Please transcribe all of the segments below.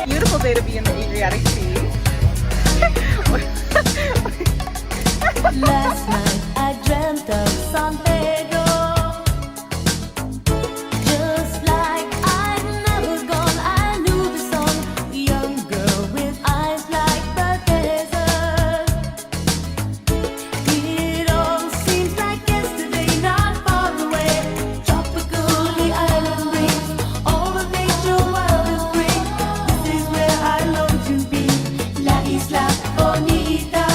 Beautiful day to be in the Adriatic Sea. Last night I dreamt of San Pedro, just like I'd never gone. I knew the song, young girl with eyes like the desert. It all seems like yesterday, not far away. Tropical, the island breeze, all of nature wild and free. This is where I long to be, La Isla Bonita.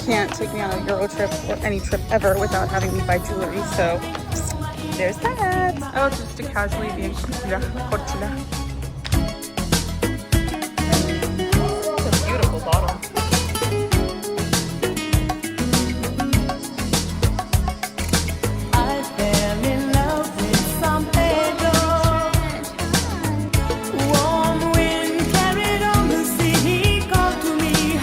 Can't take me on a Euro trip or any trip ever without having me buy jewelry, so there's that. Oh, just to casually be in Korčula. It's a beautiful bottle. I fell in love with San Pedro. Warm wind carried on the sea. He called to me.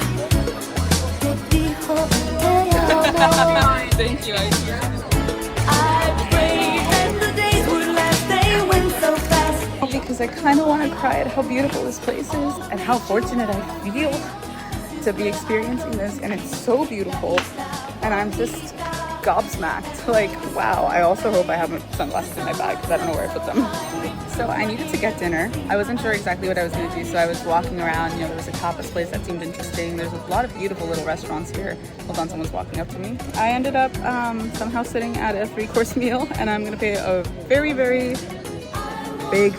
Thank you. I prayed that the days would last. They went so fast. Because I kind of want to cry at how beautiful this place is and how fortunate I feel to be experiencing this, and it's so beautiful and I'm just gobsmacked. Like, wow. I also hope I haven't sunglasses in my bag because I don't know where I put them. So I needed to get dinner. I wasn't sure exactly what I was going to do, so I was walking around. You know, there was a tapas place that seemed interesting. There's a lot of beautiful little restaurants here. Hold on, someone's walking up to me. I ended up somehow sitting at a 3-course meal, and I'm going to pay a very, very big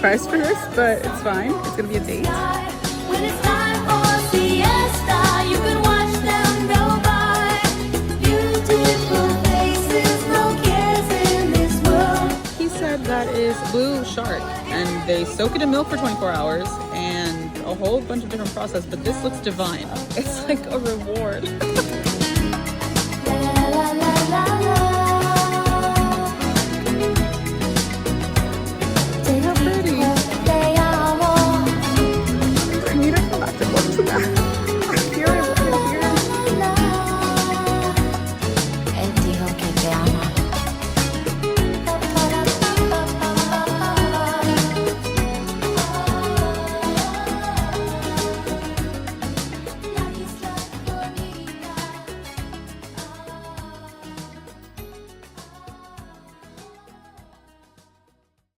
price for this, but it's fine. It's going to be a date. When it's time for siesta, you can watch them go by. Beautiful faces, no cares in this world. He said that is blue shark, and they soak it in milk for 24 hours and a whole bunch of different process, but this looks divine. It's like a reward.